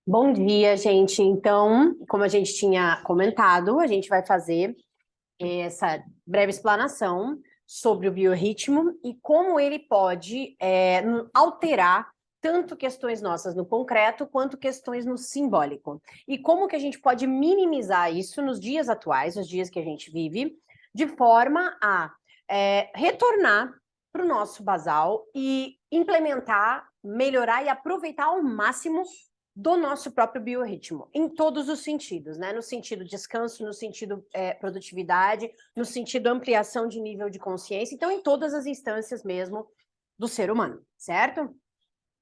Bom dia, gente. Então, como a gente tinha comentado, a gente vai fazer essa breve explanação sobre o biorritmo e como ele pode alterar tanto questões nossas no concreto quanto questões no simbólico. E como que a gente pode minimizar isso nos dias atuais, nos dias que a gente vive, de forma a retornar para o nosso basal e implementar, melhorar e aproveitar ao máximo do nosso próprio biorritmo, em todos os sentidos, né? No sentido descanso, no sentido produtividade, no sentido ampliação de nível de consciência, então em todas as instâncias mesmo do ser humano, certo?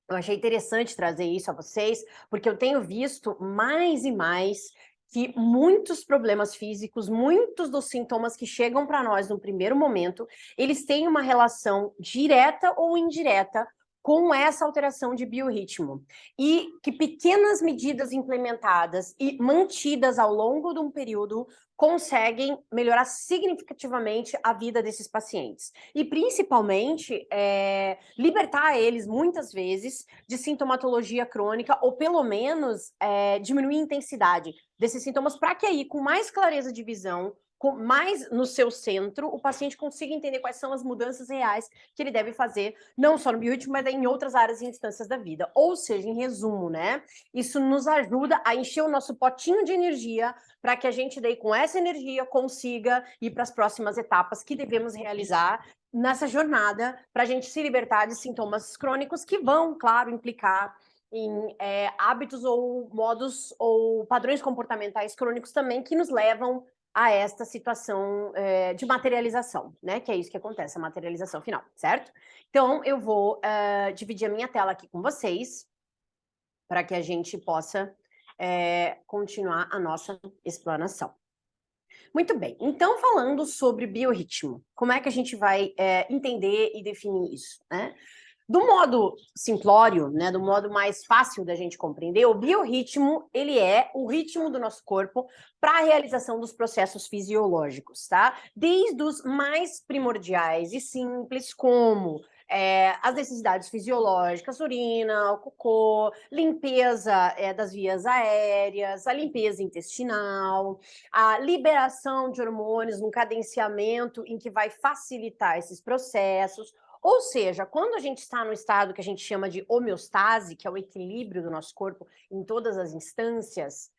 Eu achei interessante trazer isso a vocês, porque eu tenho visto mais e mais que muitos problemas físicos, muitos dos sintomas que chegam para nós no primeiro momento, eles têm uma relação direta ou indireta com essa alteração de biorritmo. E que pequenas medidas implementadas e mantidas ao longo de um período conseguem melhorar significativamente a vida desses pacientes. E, principalmente, libertar eles, muitas vezes, de sintomatologia crônica, ou pelo menos diminuir a intensidade desses sintomas, para que aí, com mais clareza de visão, com mais no seu centro, o paciente consiga entender quais são as mudanças reais que ele deve fazer, não só no biorritmo, mas em outras áreas e instâncias da vida. Ou seja, em resumo, né? Isso nos ajuda a encher o nosso potinho de energia para que a gente, daí, com essa energia, consiga ir para as próximas etapas que devemos realizar nessa jornada para a gente se libertar de sintomas crônicos que vão, claro, implicar em hábitos ou modos ou padrões comportamentais crônicos também que nos levam a esta situação de materialização, né? Que é isso que acontece, a materialização final, certo? Então, eu vou dividir a minha tela aqui com vocês para que a gente possa continuar a nossa explanação. Muito bem, então falando sobre biorritmo, como é que a gente vai entender e definir isso, né? Do modo simplório, né, do modo mais fácil da gente compreender, o biorritmo, ele é o ritmo do nosso corpo para a realização dos processos fisiológicos, tá? Desde os mais primordiais e simples, como as necessidades fisiológicas, urina, o cocô, limpeza das vias aéreas, a limpeza intestinal, a liberação de hormônios, um cadenciamento em que vai facilitar esses processos. Ou seja, quando a gente está no estado que a gente chama de homeostase, que é o equilíbrio do nosso corpo em todas as instâncias,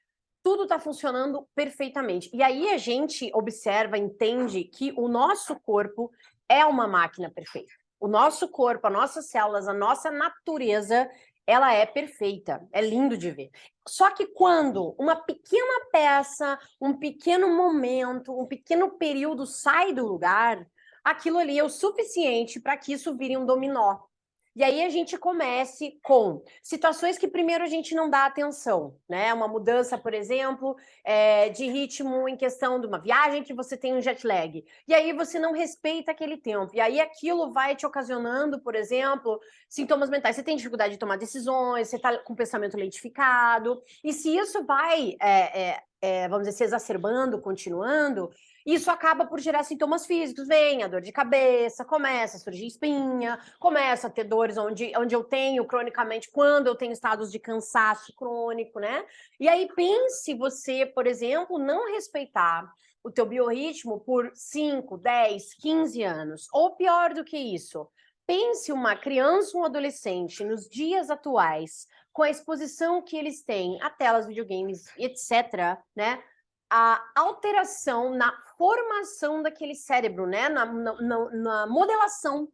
tudo está funcionando perfeitamente. E aí a gente observa, entende que o nosso corpo é uma máquina perfeita. O nosso corpo, as nossas células, a nossa natureza, ela é perfeita. É lindo de ver. Só que quando uma pequena peça, um pequeno momento, um pequeno período sai do lugar, aquilo ali é o suficiente para que isso vire um dominó. E aí a gente comece com situações que primeiro a gente não dá atenção, né? Uma mudança, por exemplo, de ritmo em questão de uma viagem que você tem um jet lag. E aí você não respeita aquele tempo. E aí aquilo vai te ocasionando, por exemplo, sintomas mentais. Você tem dificuldade de tomar decisões, você está com o pensamento lentificado. E se isso vai, vamos dizer, se exacerbando, continuando, isso acaba por gerar sintomas físicos. Vem a dor de cabeça, começa a surgir espinha, começa a ter dores onde eu tenho cronicamente, quando eu tenho estados de cansaço crônico, né? E aí pense você, por exemplo, não respeitar o teu biorritmo por 5, 10, 15 anos. Ou pior do que isso, pense uma criança ou um adolescente nos dias atuais, com a exposição que eles têm a telas, videogames, etc., né? A alteração na formação daquele cérebro, né? Na modelação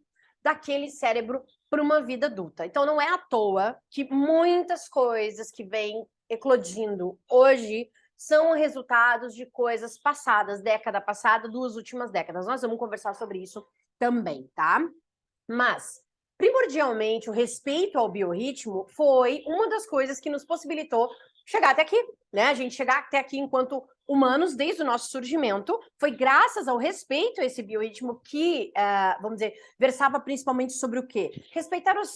daquele cérebro para uma vida adulta. Então, não é à toa que muitas coisas que vêm eclodindo hoje são resultados de coisas passadas, década passada, 2 últimas décadas. Nós vamos conversar sobre isso também, tá? Mas, primordialmente, o respeito ao biorritmo foi uma das coisas que nos possibilitou chegar até aqui, né? A gente chegar até aqui enquanto humanos, desde o nosso surgimento, foi graças ao respeito a esse biorritmo que, vamos dizer, versava principalmente sobre o quê? Respeitar os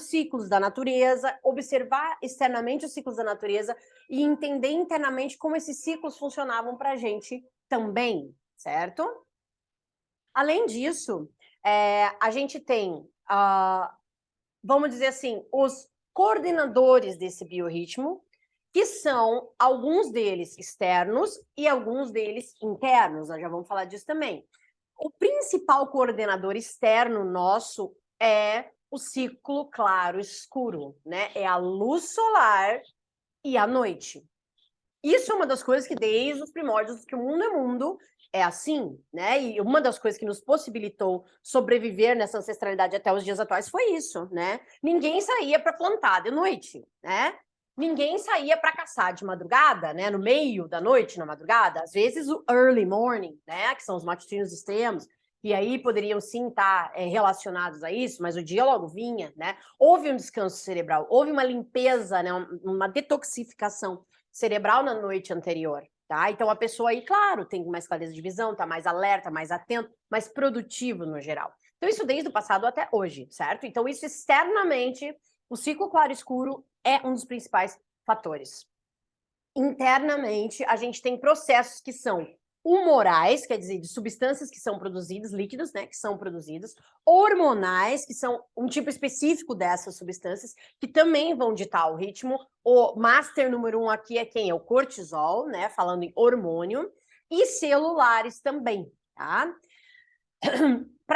ciclos da natureza, observar externamente os ciclos da natureza e entender internamente como esses ciclos funcionavam para a gente também, certo? Além disso, a gente tem, vamos dizer assim, os coordenadores desse biorritmo, que são alguns deles externos e alguns deles internos. Nós já vamos falar disso também. O principal coordenador externo nosso é o ciclo claro-escuro, né? É a luz solar e a noite. Isso é uma das coisas que, desde os primórdios que o mundo é mundo, é assim, né? E uma das coisas que nos possibilitou sobreviver nessa ancestralidade até os dias atuais foi isso, né? Ninguém saía para plantar de noite, né? Ninguém saía para caçar de madrugada, né? No meio da noite, na madrugada. Às vezes o early morning, né? Que são os matutinos extremos, e aí poderiam sim estar relacionados a isso, mas o dia logo vinha, né? Houve um descanso cerebral, houve uma limpeza, né? Uma detoxificação cerebral na noite anterior, tá? Então a pessoa aí, claro, tem mais clareza de visão, tá mais alerta, mais atento, mais produtivo no geral. Então isso desde o passado até hoje, certo? Então isso externamente, o ciclo claro-escuro é um dos principais fatores. Internamente, a gente tem processos que são humorais, quer dizer, de substâncias que são produzidas, líquidos, né, que são produzidos, hormonais, que são um tipo específico dessas substâncias, que também vão ditar o ritmo. O master número 1 aqui é quem? É o cortisol, né, falando em hormônio, e celulares também, tá?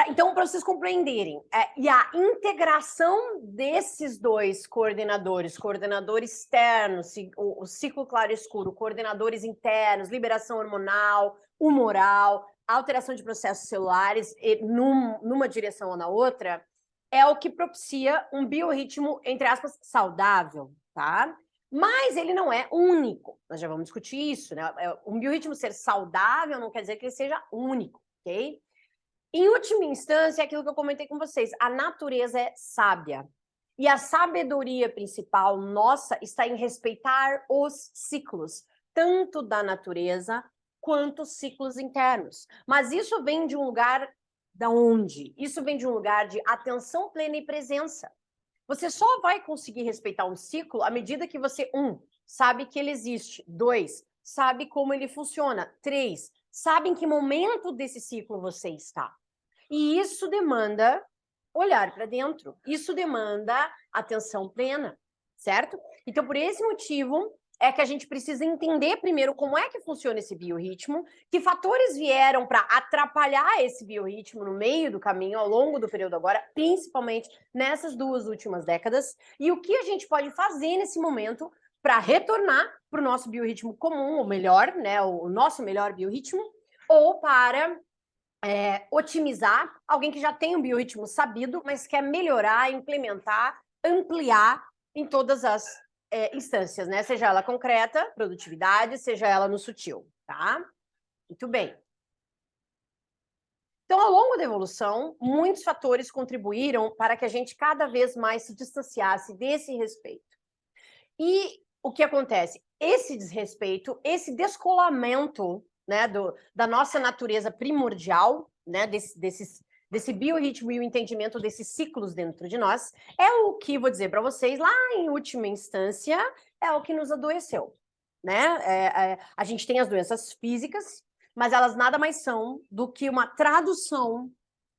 Então, para vocês compreenderem, e a integração desses dois coordenadores, coordenador externo, o ciclo claro-escuro, coordenadores internos, liberação hormonal, humoral, alteração de processos celulares, numa direção ou na outra, é o que propicia um biorritmo, entre aspas, saudável, tá? Mas ele não é único. Nós já vamos discutir isso, né? Um biorritmo ser saudável não quer dizer que ele seja único, ok? Em última instância, é aquilo que eu comentei com vocês, a natureza é sábia. E a sabedoria principal nossa está em respeitar os ciclos, tanto da natureza quanto os ciclos internos. Mas isso vem de um lugar da onde? Isso vem de um lugar de atenção plena e presença. Você só vai conseguir respeitar um ciclo à medida que você, sabe que ele existe, 2, sabe como ele funciona, 3, sabe em que momento desse ciclo você está. E isso demanda olhar para dentro, isso demanda atenção plena, certo? Então, por esse motivo, é que a gente precisa entender primeiro como é que funciona esse biorritmo, que fatores vieram para atrapalhar esse biorritmo no meio do caminho, ao longo do período agora, principalmente nessas 2 últimas décadas, e o que a gente pode fazer nesse momento para retornar para o nosso biorritmo comum, ou melhor, né, o nosso melhor biorritmo, ou para otimizar alguém que já tem um biorritmo sabido, mas quer melhorar, implementar, ampliar em todas as instâncias, né? Seja ela concreta, produtividade, seja ela no sutil, tá? Muito bem. Então, ao longo da evolução, muitos fatores contribuíram para que a gente cada vez mais se distanciasse desse respeito. E o que acontece? Esse desrespeito, esse descolamento, né, da nossa natureza primordial, né, desse biorritmo e o entendimento desses ciclos dentro de nós, é o que, vou dizer para vocês, lá em última instância, é o que nos adoeceu, né? A gente tem as doenças físicas, mas elas nada mais são do que uma tradução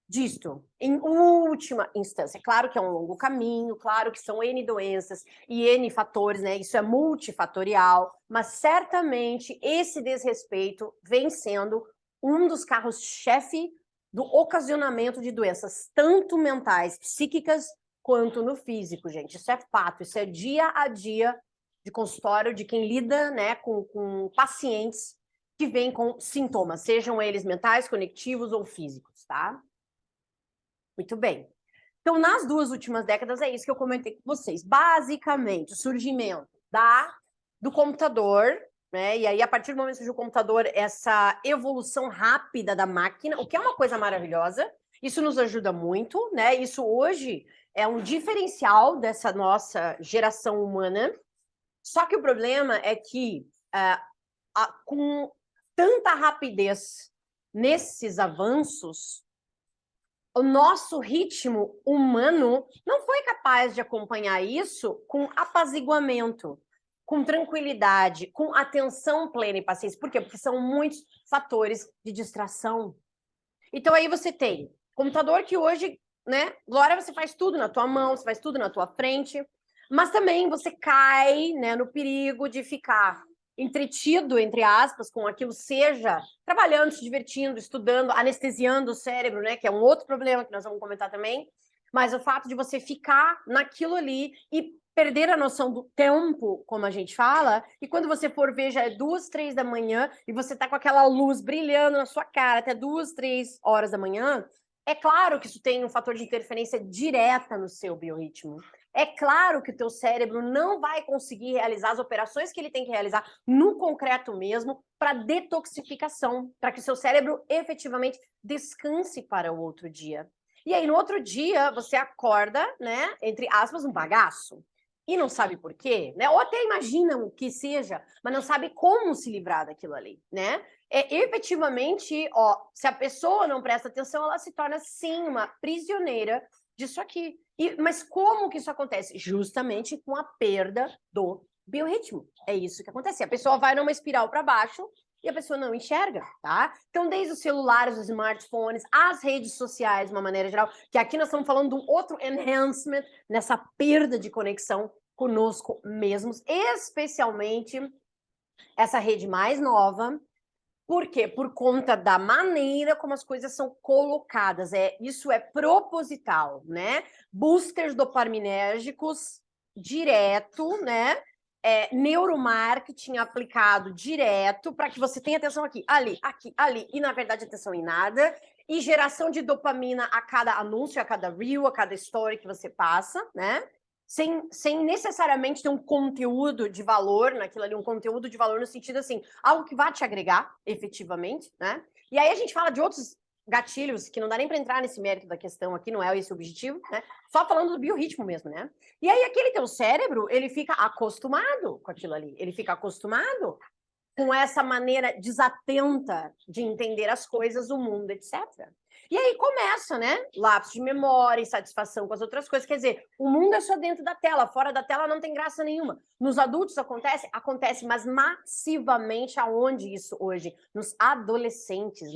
disto, em última instância. Claro que é um longo caminho, claro que são N doenças e N fatores, né? Isso é multifatorial, mas certamente esse desrespeito vem sendo um dos carros-chefe do ocasionamento de doenças, tanto mentais, psíquicas, quanto no físico, gente. Isso é fato, isso é dia a dia de consultório de quem lida, né, com pacientes que vêm com sintomas, sejam eles mentais, conectivos ou físicos, tá? Muito bem. Então, nas 2 últimas décadas, é isso que eu comentei com vocês. Basicamente, o surgimento do computador, né? E aí, a partir do momento que surgiu o computador, essa evolução rápida da máquina, o que é uma coisa maravilhosa. Isso nos ajuda muito, né? Isso hoje é um diferencial dessa nossa geração humana. Só que o problema é que, com tanta rapidez nesses avanços, o nosso ritmo humano não foi capaz de acompanhar isso com apaziguamento, com tranquilidade, com atenção plena e paciência. Por quê? Porque são muitos fatores de distração. Então, aí você tem computador que hoje, né, Glória, você faz tudo na tua mão, você faz tudo na tua frente, Mas também você cai, né, no perigo de ficar entretido, entre aspas, com aquilo, seja trabalhando, se divertindo, estudando, anestesiando o cérebro, né, que é um outro problema que nós vamos comentar também, mas o fato de você ficar naquilo ali e perder a noção do tempo, como a gente fala, e quando você for ver, já é 2, 3 da manhã, e você tá com aquela luz brilhando na sua cara até 2, 3 horas da manhã, é claro que isso tem um fator de interferência direta no seu biorritmo. É claro que o teu cérebro não vai conseguir realizar as operações que ele tem que realizar no concreto mesmo para detoxificação, para que o seu cérebro efetivamente descanse para o outro dia. E aí, no outro dia, você acorda, né, entre aspas, um bagaço. E não sabe por quê, né? Ou até imagina o que seja, mas não sabe como se livrar daquilo ali, né? Efetivamente, ó, se a pessoa não presta atenção, ela se torna, sim, uma prisioneira disso aqui. Mas como que isso acontece? Justamente com a perda do biorritmo. É isso que acontece. A pessoa vai numa espiral para baixo e a pessoa não enxerga, tá? Então, desde os celulares, os smartphones, as redes sociais, de uma maneira geral, que aqui nós estamos falando de um outro enhancement nessa perda de conexão conosco mesmos, especialmente essa rede mais nova. Por quê? Por conta da maneira como as coisas são colocadas. Isso é proposital, né? Boosters dopaminérgicos direto, né? Neuromarketing aplicado direto para que você tenha atenção aqui, ali, e na verdade atenção em nada. E geração de dopamina a cada anúncio, a cada reel, a cada story que você passa, né? Sem necessariamente ter um conteúdo de valor naquilo ali, um conteúdo de valor no sentido assim, algo que vai te agregar efetivamente, né? E aí a gente fala de outros gatilhos que não dá nem para entrar nesse mérito da questão aqui, não é esse o objetivo, né? Só falando do biorritmo mesmo, né? E aí aquele teu cérebro, ele fica acostumado com aquilo ali, ele fica acostumado com essa maneira desatenta de entender as coisas, o mundo, etc. E aí começa, né? Lapso de memória, insatisfação com as outras coisas. Quer dizer, o mundo é só dentro da tela, fora da tela não tem graça nenhuma. Nos adultos acontece? Acontece, mas massivamente aonde isso hoje? Nos adolescentes,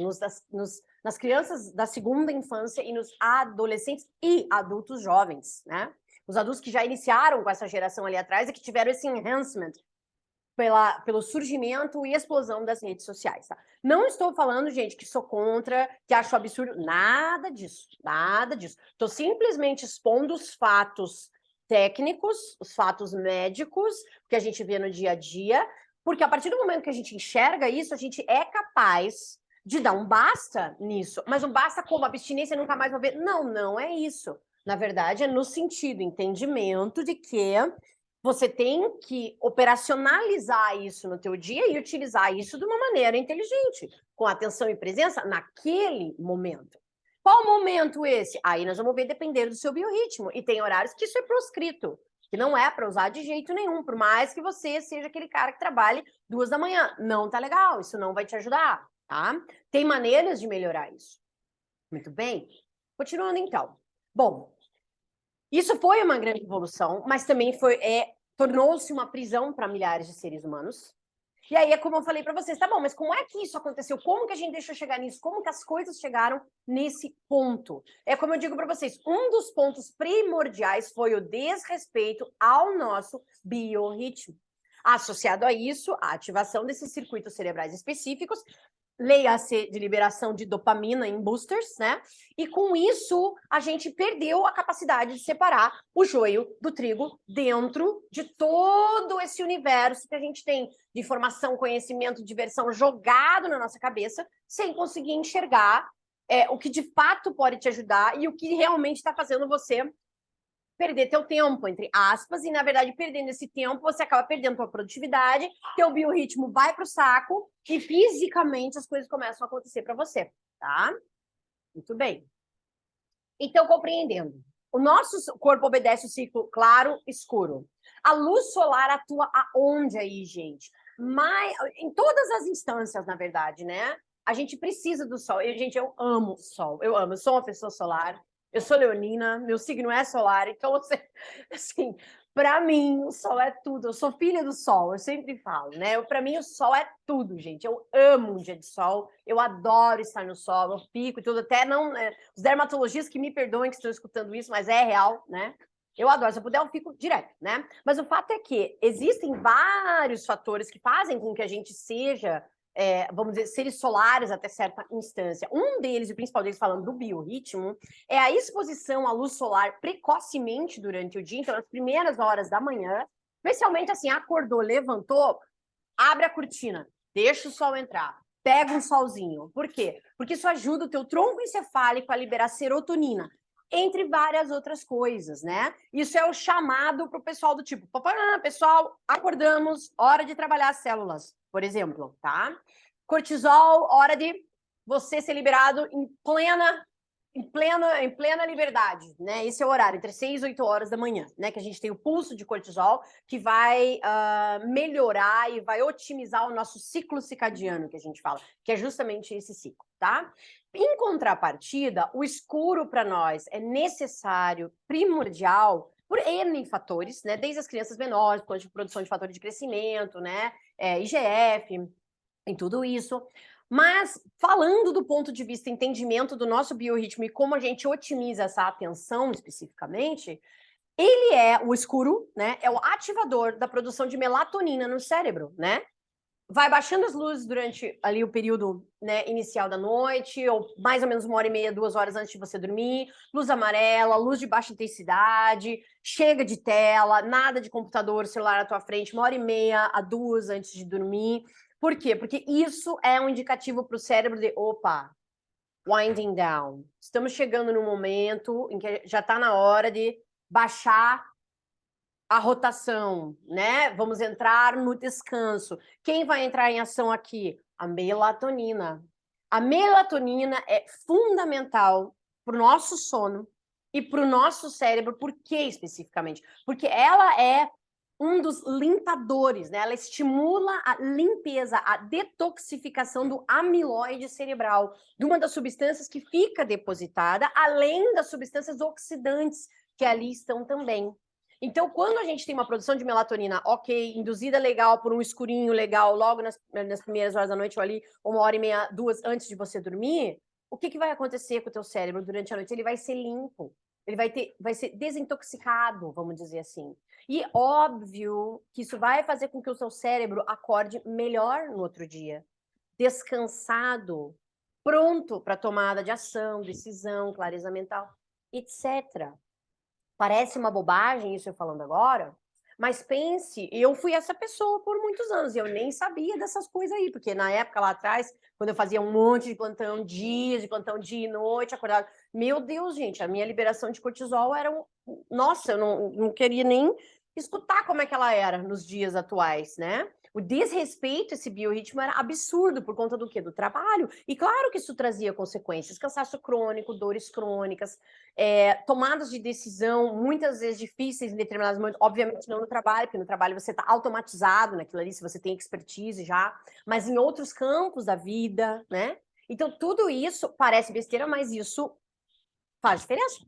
nas crianças da segunda infância e nos adolescentes e adultos jovens, né? Os adultos que já iniciaram com essa geração ali atrás e que tiveram esse enhancement pelo surgimento e explosão das redes sociais, tá? Não estou falando, gente, que sou contra, que acho absurdo, nada disso, nada disso. Estou simplesmente expondo os fatos técnicos, os fatos médicos que a gente vê no dia a dia, porque a partir do momento que a gente enxerga isso, a gente é capaz de dar um basta nisso. Mas um basta como abstinência nunca mais vou ver. Não, não é isso. Na verdade, é no sentido, entendimento de que você tem que operacionalizar isso no teu dia e utilizar isso de uma maneira inteligente, com atenção e presença naquele momento. Qual momento esse? Aí nós vamos ver depender do seu biorritmo. E tem horários que isso é proscrito, que não é para usar de jeito nenhum, por mais que você seja aquele cara que trabalhe 2 da manhã. Não tá legal, isso não vai te ajudar, tá? Tem maneiras de melhorar isso. Muito bem? Continuando então. Bom, isso foi uma grande evolução, mas também tornou-se uma prisão para milhares de seres humanos. E aí é como eu falei para vocês, tá bom, mas como é que isso aconteceu? Como que a gente deixou chegar nisso? Como que as coisas chegaram nesse ponto? É como eu digo para vocês, um dos pontos primordiais foi o desrespeito ao nosso biorritmo. Associado a isso, a ativação desses circuitos cerebrais específicos, leia-se de liberação de dopamina em boosters, né? E com isso, a gente perdeu a capacidade de separar o joio do trigo dentro de todo esse universo que a gente tem de informação, conhecimento, diversão jogado na nossa cabeça, sem conseguir enxergar o que de fato pode te ajudar e o que realmente está fazendo você perder teu tempo, entre aspas, e na verdade, perdendo esse tempo, você acaba perdendo tua produtividade, teu biorritmo vai pro saco e fisicamente as coisas começam a acontecer para você, tá? Muito bem. Então, compreendendo, o nosso corpo obedece o ciclo claro, escuro. A luz solar atua aonde aí, gente? Em todas as instâncias, na verdade, né? A gente precisa do sol. Gente, eu amo o sol. Eu sou uma pessoa solar. Eu sou leonina, meu signo é solar, então, assim, para mim, o sol é tudo. Eu sou filha do sol, eu sempre falo, né? Para mim, o sol é tudo, gente. Eu amo um dia de sol, eu adoro estar no sol, eu fico e tudo. Até não. Os dermatologistas que me perdoem que estão escutando isso, mas é real, né? Eu adoro, se eu puder eu fico direto, né? Mas o fato é que existem vários fatores que fazem com que a gente seja, vamos dizer, seres solares até certa instância. Um deles, e o principal deles, falando do biorritmo, é a exposição à luz solar precocemente durante o dia, então nas primeiras horas da manhã, especialmente assim, acordou, levantou, abre a cortina, deixa o sol entrar, pega um solzinho. Por quê? Porque isso ajuda o teu tronco encefálico a liberar serotonina, entre várias outras coisas, né? Isso é o chamado para o pessoal do tipo, pessoal, acordamos, hora de trabalhar as células, por exemplo, tá? Cortisol, hora de você ser liberado em plena liberdade, né? Esse é o horário, entre 6 e 8 horas da manhã, né? Que a gente tem o pulso de cortisol, que vai melhorar e vai otimizar o nosso ciclo circadiano, que a gente fala, que é justamente esse ciclo, tá? Em contrapartida, o escuro para nós é necessário, primordial, por N fatores, né? Desde as crianças menores, por de produção de fatores de crescimento, né? IGF, em tudo isso. Mas, falando do ponto de vista entendimento do nosso biorritmo e como a gente otimiza essa atenção especificamente, ele é o escuro, né? É o ativador da produção de melatonina no cérebro, né? Vai baixando as luzes durante ali o período, né, inicial da noite, ou mais ou menos 1h30, 2 horas antes de você dormir, luz amarela, luz de baixa intensidade, chega de tela, nada de computador, celular à tua frente, 1h30 a 2 antes de dormir. Por quê? Porque isso é um indicativo para o cérebro de, opa, winding down. Estamos chegando no momento em que já está na hora de baixar a rotação, né? Vamos entrar no descanso. Quem vai entrar em ação aqui? A melatonina. A melatonina é fundamental para o nosso sono e para o nosso cérebro. Por que especificamente? Porque ela é um dos limpadores, né? Ela estimula a limpeza, a detoxificação do amiloide cerebral, de uma das substâncias que fica depositada, além das substâncias oxidantes que ali estão também. Então, quando a gente tem uma produção de melatonina, ok, induzida legal por um escurinho legal, logo nas primeiras horas da noite, ou ali 1h30, 2 antes de você dormir, o que vai acontecer com o teu cérebro durante a noite? Ele vai ser limpo, ele vai ser desintoxicado, vamos dizer assim. E óbvio que isso vai fazer com que o seu cérebro acorde melhor no outro dia, descansado, pronto para tomada de ação, decisão, clareza mental, etc. Parece uma bobagem isso eu falando agora, mas pense, eu fui essa pessoa por muitos anos, e eu nem sabia dessas coisas aí, porque na época lá atrás, quando eu fazia um monte de plantão, dias de plantão, dia e noite, acordava, meu Deus, gente, a minha liberação de cortisol era nossa, eu não queria nem escutar como é que ela era nos dias atuais, né? O desrespeito a esse biorritmo era absurdo por conta do quê? Do trabalho. E claro que isso trazia consequências, cansaço crônico, dores crônicas, tomadas de decisão muitas vezes difíceis em determinados momentos, obviamente não no trabalho, porque no trabalho você está automatizado naquilo ali, se você tem expertise já, mas em outros campos da vida, né? Então tudo isso parece besteira, mas isso faz diferença.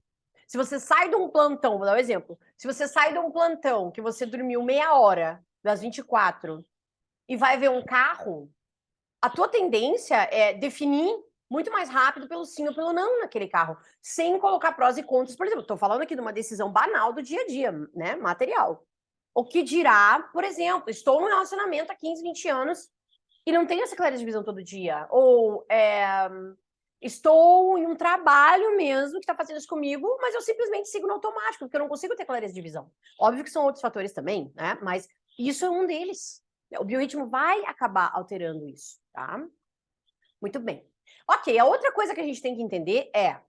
Se você sai de um plantão, vou dar um exemplo, se você sai de um plantão que você dormiu meia hora das 24 e vai ver um carro, a tua tendência é definir muito mais rápido pelo sim ou pelo não naquele carro, sem colocar prós e contras. Por exemplo, estou falando aqui de uma decisão banal do dia a dia, né, material. O que dirá, por exemplo, estou num relacionamento há 15, 20 anos e não tenho essa clareza de visão todo dia. Ou estou em um trabalho mesmo que está fazendo isso comigo, mas eu simplesmente sigo no automático, porque eu não consigo ter clareza de visão. Óbvio que são outros fatores também, né? Mas isso é um deles. O biorritmo vai acabar alterando isso, tá? Muito bem. Ok, a outra coisa que a gente tem que entender é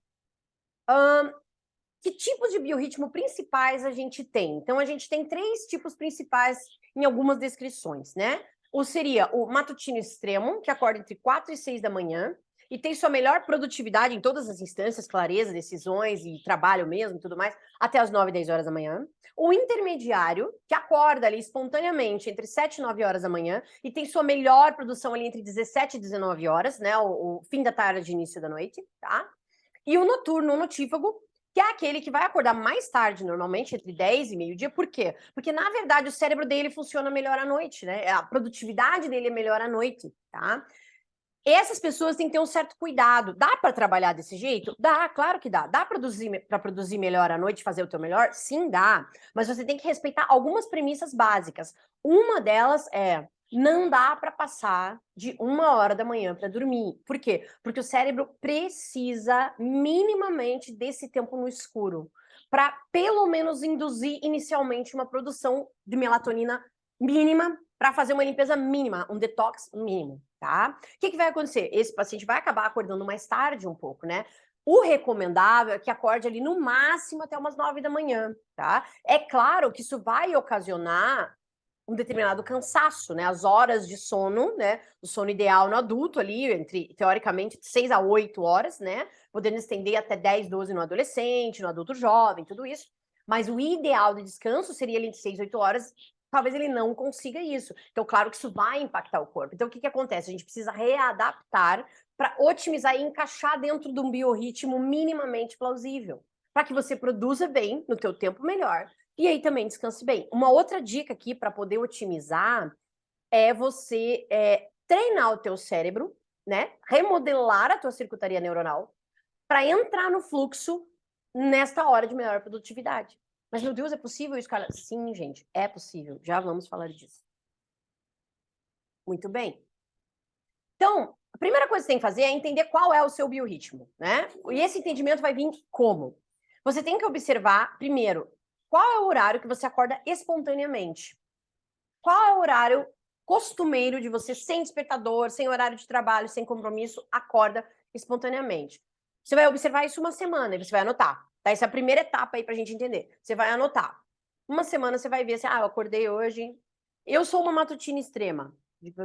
que tipos de biorritmo principais a gente tem. Então, a gente tem 3 tipos principais em algumas descrições, né? Ou seria o matutino extremo, que acorda entre 4 e 6 da manhã, e tem sua melhor produtividade em todas as instâncias, clareza, decisões e trabalho mesmo e tudo mais, até as 9, 10 horas da manhã. O intermediário, que acorda ali espontaneamente entre 7 e 9 horas da manhã e tem sua melhor produção ali entre 17 e 19 horas, né? O fim da tarde e início da noite, tá? E o noturno, o notífago, que é aquele que vai acordar mais tarde, normalmente entre 10 e meio-dia. Por quê? Porque, na verdade, o cérebro dele funciona melhor à noite, né? A produtividade dele é melhor à noite, tá? Essas pessoas têm que ter um certo cuidado. Dá para trabalhar desse jeito? Dá, claro que dá. Dá para produzir melhor à noite, fazer o teu melhor? Sim, dá. Mas você tem que respeitar algumas premissas básicas. Uma delas é: não dá para passar de 1 hora da manhã para dormir. Por quê? Porque o cérebro precisa minimamente desse tempo no escuro para pelo menos induzir inicialmente uma produção de melatonina mínima para fazer uma limpeza mínima, um detox mínimo, tá? O que vai acontecer? Esse paciente vai acabar acordando mais tarde um pouco, né? O recomendável é que acorde ali no máximo até umas 9 da manhã, tá? É claro que isso vai ocasionar um determinado cansaço, né? As horas de sono, né? O sono ideal no adulto ali, entre, teoricamente, 6 a 8 horas, né? Podendo estender até 10, 12 no adolescente, no adulto jovem, tudo isso. Mas o ideal de descanso seria ali de 6, 8 horas. Talvez ele não consiga isso. Então, claro que isso vai impactar o corpo. Então, o que acontece? A gente precisa readaptar para otimizar e encaixar dentro de um biorritmo minimamente plausível, para que você produza bem no teu tempo melhor e aí também descanse bem. Uma outra dica aqui para poder otimizar é você treinar o teu cérebro, né? Remodelar a tua circuitaria neuronal para entrar no fluxo nesta hora de melhor produtividade. Mas, meu Deus, é possível isso, cara? Sim, gente, é possível. Já vamos falar disso. Muito bem. Então, a primeira coisa que você tem que fazer é entender qual é o seu biorritmo, né? E esse entendimento vai vir como? Você tem que observar, primeiro, qual é o horário que você acorda espontaneamente. Qual é o horário costumeiro de você, sem despertador, sem horário de trabalho, sem compromisso, acorda espontaneamente. Você vai observar isso uma semana e você vai anotar. Tá? Essa é a primeira etapa aí pra gente entender. Você vai anotar. Uma semana você vai ver assim, eu acordei hoje. Eu sou uma matutina extrema.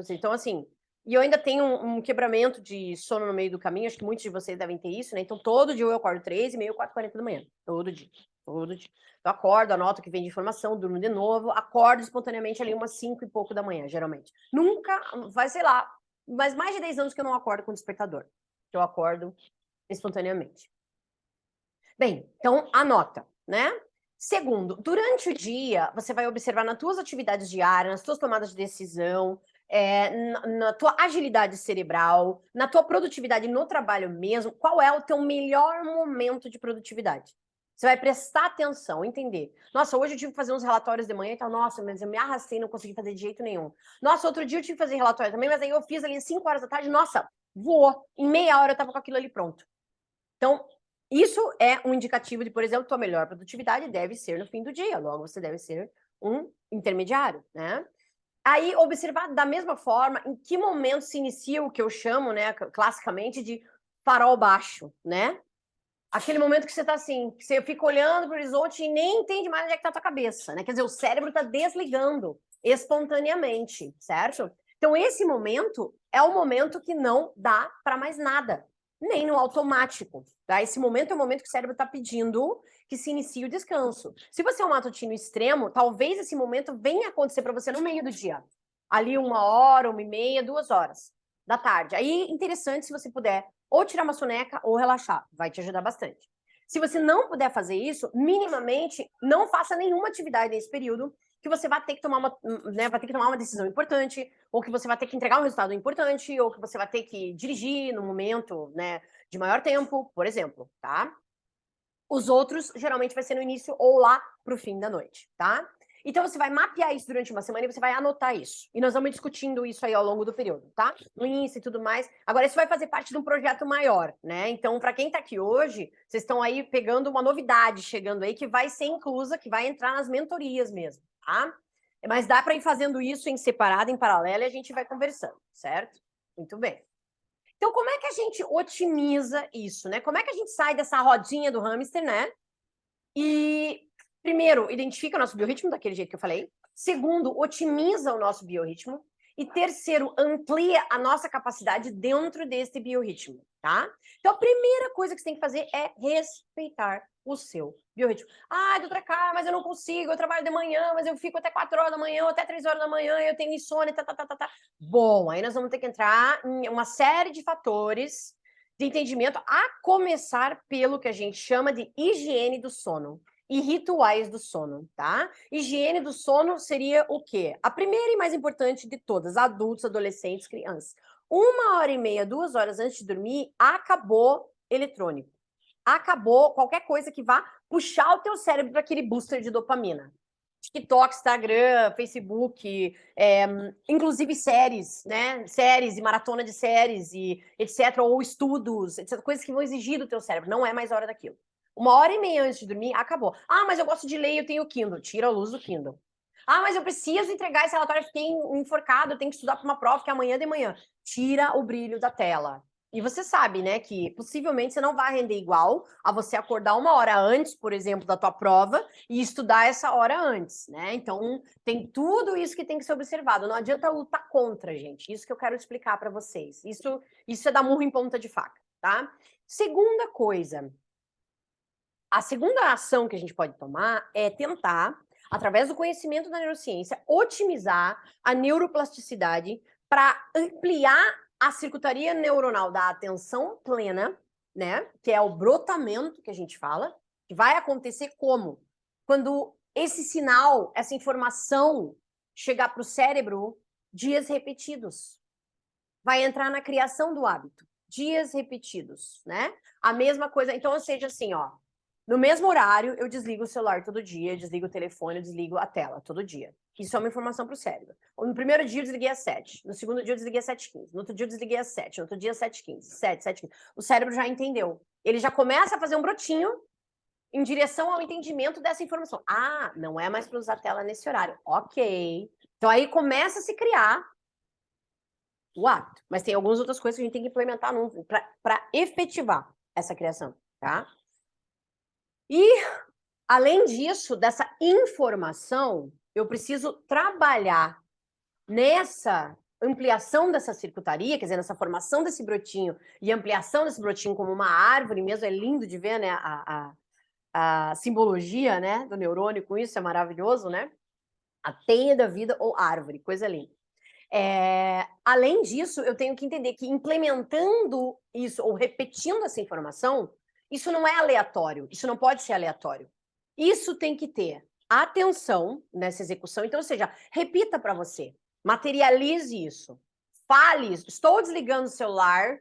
Então, assim, e eu ainda tenho um quebramento de sono no meio do caminho, acho que muitos de vocês devem ter isso, né? Então, todo dia eu acordo 3h30, 4h40 da manhã. Todo dia. Todo dia. Eu acordo, anoto o que vem de informação, durmo de novo, acordo espontaneamente ali umas 5 e pouco da manhã, geralmente. Nunca, vai, sei lá, mas mais de 10 anos que eu não acordo com despertador. Eu acordo espontaneamente. Bem, então anota, né? Segundo, durante o dia, você vai observar nas tuas atividades diárias, nas tuas tomadas de decisão, na tua agilidade cerebral, na tua produtividade no trabalho mesmo, qual é o teu melhor momento de produtividade. Você vai prestar atenção, entender. Nossa, hoje eu tive que fazer uns relatórios de manhã e tal. Nossa, mas eu me arrastei, não consegui fazer de jeito nenhum. Nossa, outro dia eu tive que fazer relatório também, mas aí eu fiz ali às 5 horas da tarde. Nossa, voou. Em meia hora eu tava com aquilo ali pronto. Então, isso é um indicativo de, por exemplo, tua melhor produtividade deve ser no fim do dia. Logo, você deve ser um intermediário, né? Aí, observar da mesma forma em que momento se inicia o que eu chamo, né, classicamente, de farol baixo, né? Aquele momento que você tá assim, que você fica olhando pro horizonte e nem entende mais onde é que tá a tua cabeça, né? Quer dizer, o cérebro tá desligando espontaneamente, certo? Então, esse momento é o momento que não dá para mais nada, nem no automático, tá? Esse momento é o momento que o cérebro tá pedindo que se inicie o descanso. Se você é um matutino extremo, talvez esse momento venha acontecer para você no meio do dia. Ali 1 hora, 1h30, 2 horas da tarde. Aí, interessante se você puder ou tirar uma soneca ou relaxar, vai te ajudar bastante. Se você não puder fazer isso, minimamente, não faça nenhuma atividade nesse período, que você vai ter que tomar uma, né, vai ter que tomar uma decisão importante, ou que você vai ter que entregar um resultado importante, ou que você vai ter que dirigir no momento, né, de maior tempo, por exemplo, tá? Os outros, geralmente, vai ser no início ou lá pro fim da noite, tá? Então, você vai mapear isso durante uma semana e você vai anotar isso. E nós vamos discutindo isso aí ao longo do período, tá? No início e tudo mais. Agora, isso vai fazer parte de um projeto maior, né? Então, para quem tá aqui hoje, vocês estão aí pegando uma novidade chegando aí que vai ser inclusa, que vai entrar nas mentorias mesmo, tá? Mas dá para ir fazendo isso em separado, em paralelo, e a gente vai conversando, certo? Muito bem. Então, como é que a gente otimiza isso, né? Como é que a gente sai dessa rodinha do hamster, né? E, primeiro, identifica o nosso biorritmo daquele jeito que eu falei. Segundo, otimiza o nosso biorritmo. E terceiro, amplia a nossa capacidade dentro desse biorritmo, tá? Então, a primeira coisa que você tem que fazer é respeitar o seu biorritmo. Ah, doutora Carla, mas eu não consigo, eu trabalho de manhã, mas eu fico até 4 horas da manhã, ou até 3 horas da manhã, eu tenho insônia, tá. Bom, aí nós vamos ter que entrar em uma série de fatores de entendimento, a começar pelo que a gente chama de higiene do sono e rituais do sono, tá? Higiene do sono seria o quê? A primeira e mais importante de todas, adultos, adolescentes, crianças. 1h30, 2 horas antes de dormir, acabou eletrônico. Acabou qualquer coisa que vá puxar o teu cérebro para aquele booster de dopamina. TikTok, Instagram, Facebook, inclusive séries, né? Séries e maratona de séries e etc. Ou estudos, etc. Coisas que vão exigir do teu cérebro. Não é mais hora daquilo. 1h30 antes de dormir, acabou. Ah, mas eu gosto de ler, eu tenho o Kindle. Tira a luz do Kindle. Ah, mas eu preciso entregar esse relatório, eu fiquei enforcado, eu tenho que estudar para uma prova que é amanhã de manhã. Tira o brilho da tela. E você sabe, né, que possivelmente você não vai render igual a você acordar 1 hora antes, por exemplo, da tua prova e estudar essa hora antes, né? Então, tem tudo isso que tem que ser observado. Não adianta lutar contra, gente. Isso que eu quero explicar para vocês. Isso é dar murro em ponta de faca, tá? Segunda coisa. A segunda ação que a gente pode tomar é tentar, através do conhecimento da neurociência, otimizar a neuroplasticidade para ampliar a circuitaria neuronal da atenção plena, né? Que é o brotamento que a gente fala, que vai acontecer como? Quando esse sinal, essa informação chegar para o cérebro dias repetidos. Vai entrar na criação do hábito. Dias repetidos, né? A mesma coisa, então, ou seja, assim, ó, no mesmo horário, eu desligo o celular todo dia, eu desligo o telefone, eu desligo a tela todo dia. Isso é uma informação para o cérebro. No primeiro dia, eu desliguei às 7. No segundo dia, eu desliguei às 7h15. No outro dia, eu desliguei às 7. No outro dia, às 7h15. 7, 7h15. O cérebro já entendeu. Ele já começa a fazer um brotinho em direção ao entendimento dessa informação. Ah, não é mais para usar a tela nesse horário. Ok. Então, aí começa a se criar o hábito. Mas tem algumas outras coisas que a gente tem que implementar para efetivar essa criação, tá? E, além disso, dessa informação, eu preciso trabalhar nessa ampliação dessa circuitaria, quer dizer, nessa formação desse brotinho e ampliação desse brotinho como uma árvore mesmo, é lindo de ver, né, a simbologia, né, do neurônio com isso, é maravilhoso, né? A teia da vida ou árvore, coisa linda. Além disso, eu tenho que entender que implementando isso ou repetindo essa informação, isso não é aleatório, isso não pode ser aleatório. Isso tem que ter atenção nessa execução. Então, ou seja, repita para você, materialize isso, fale isso. Estou desligando o celular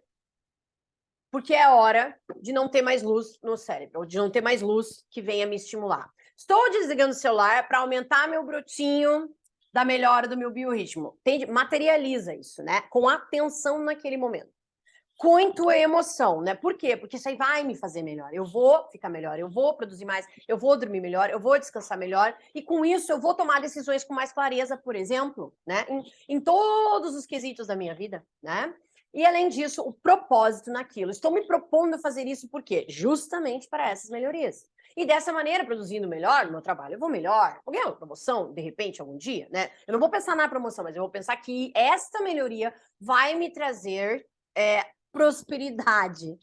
porque é hora de não ter mais luz no cérebro, ou de não ter mais luz que venha me estimular. Estou desligando o celular para aumentar meu brotinho da melhora do meu biorritmo. Materializa isso, né? Com atenção naquele momento. Com tua emoção, né? Por quê? Porque isso aí vai me fazer melhor. Eu vou ficar melhor, eu vou produzir mais, eu vou dormir melhor, eu vou descansar melhor. E com isso eu vou tomar decisões com mais clareza, por exemplo, né? Em todos os quesitos da minha vida, né? E, além disso, o propósito naquilo. Estou me propondo a fazer isso por quê? Justamente para essas melhorias. E dessa maneira, produzindo melhor no meu trabalho, eu vou melhor. Vou ganhar uma promoção, de repente, algum dia, né? Eu não vou pensar na promoção, mas eu vou pensar que esta melhoria vai me trazer prosperidade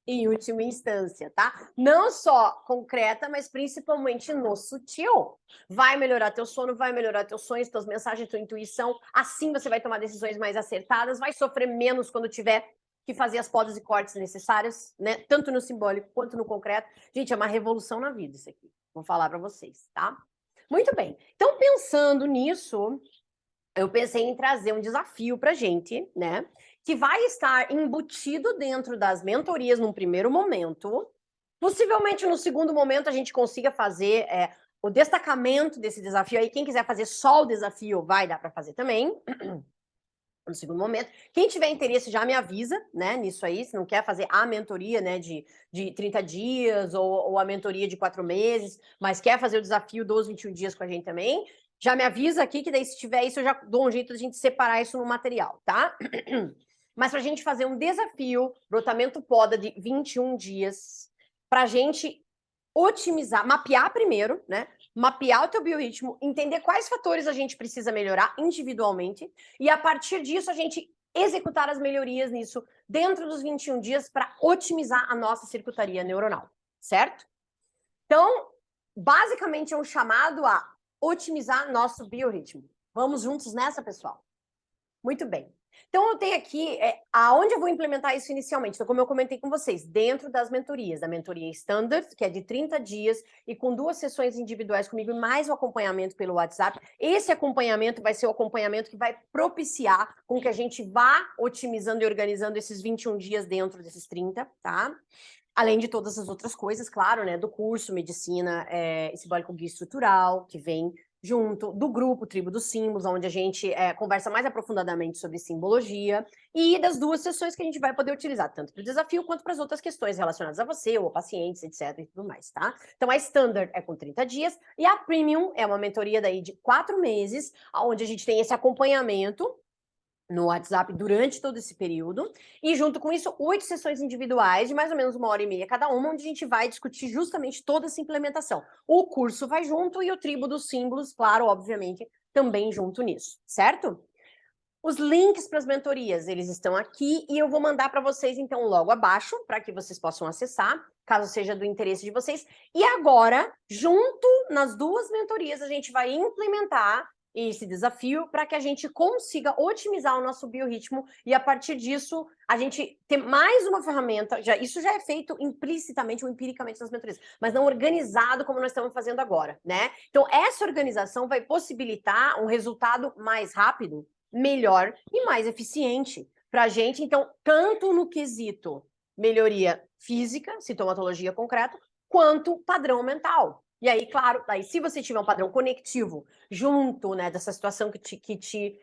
em última instância, tá? Não só concreta, mas principalmente no sutil. Vai melhorar teu sono, vai melhorar teus sonhos, tuas mensagens, tua intuição. Assim você vai tomar decisões mais acertadas, vai sofrer menos quando tiver que fazer as podas e cortes necessários, né? Tanto no simbólico quanto no concreto. Gente, é uma revolução na vida isso aqui. Vou falar para vocês, tá? Muito bem. Então, pensando nisso, eu pensei em trazer um desafio para gente, né? Que vai estar embutido dentro das mentorias num primeiro momento. Possivelmente no segundo momento a gente consiga fazer o destacamento desse desafio. Aí quem quiser fazer só o desafio vai dar para fazer também. No segundo momento. Quem tiver interesse já me avisa, né, nisso aí, se não quer fazer a mentoria, né, de 30 dias ou a mentoria de 4 meses, mas quer fazer o desafio dos 21 dias com a gente também, já me avisa aqui, que daí se tiver isso, eu já dou um jeito de a gente separar isso no material, tá? Mas pra gente fazer um desafio, brotamento poda de 21 dias, pra gente otimizar, mapear primeiro, né? Mapear o teu biorritmo, entender quais fatores a gente precisa melhorar individualmente e, a partir disso, a gente executar as melhorias nisso dentro dos 21 dias para otimizar a nossa circuitaria neuronal, certo? Então, basicamente, é um chamado a otimizar nosso biorritmo. Vamos juntos nessa, pessoal? Muito bem. Então, eu tenho aqui aonde eu vou implementar isso inicialmente. Então, como eu comentei com vocês, dentro das mentorias, da mentoria Standard, que é de 30 dias, e com 2 sessões individuais comigo, e mais o acompanhamento pelo WhatsApp. Esse acompanhamento vai ser o acompanhamento que vai propiciar com que a gente vá otimizando e organizando esses 21 dias dentro desses 30, tá? Além de todas as outras coisas, claro, né? Do curso Medicina Simbólico Guia Estrutural, que vem junto, do grupo Tribo dos Símbolos, onde a gente conversa mais aprofundadamente sobre simbologia, e das 2 sessões que a gente vai poder utilizar, tanto para o desafio quanto para as outras questões relacionadas a você, ou pacientes, etc. e tudo mais, tá? Então, a Standard é com 30 dias, e a Premium é uma mentoria daí de 4 meses, onde a gente tem esse acompanhamento no WhatsApp durante todo esse período, e junto com isso, 8 sessões individuais, de mais ou menos 1h30 cada uma, onde a gente vai discutir justamente toda essa implementação. O curso vai junto e o Tribo dos Símbolos, claro, obviamente, também junto nisso, certo? Os links para as mentorias, eles estão aqui, e eu vou mandar para vocês, então, logo abaixo, para que vocês possam acessar, caso seja do interesse de vocês. E agora, junto nas 2 mentorias, a gente vai implementar esse desafio para que a gente consiga otimizar o nosso biorritmo e, a partir disso, a gente ter mais uma ferramenta. Isso já é feito implicitamente ou empiricamente nas mentorias, mas não organizado como nós estamos fazendo agora, né? Então, essa organização vai possibilitar um resultado mais rápido, melhor e mais eficiente para a gente. Então, tanto no quesito melhoria física, sintomatologia concreta, quanto padrão mental. E aí, claro, aí, se você tiver um padrão conectivo junto, né, dessa situação que te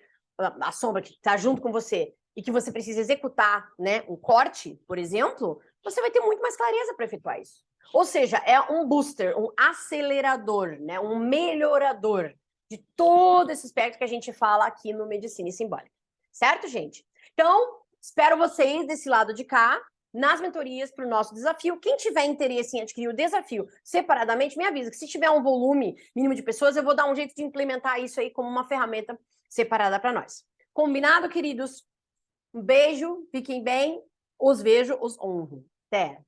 assombra, que está junto com você, e que você precisa executar, né, um corte, por exemplo, você vai ter muito mais clareza para efetuar isso. Ou seja, é um booster, um acelerador, né, um melhorador de todo esse aspecto que a gente fala aqui no Medicina Simbólica. Certo, gente? Então, espero vocês desse lado de cá, nas mentorias para o nosso desafio. Quem tiver interesse em adquirir o desafio separadamente, me avisa que se tiver um volume mínimo de pessoas, eu vou dar um jeito de implementar isso aí como uma ferramenta separada para nós. Combinado, queridos? Um beijo, fiquem bem, os vejo, os honro. Até!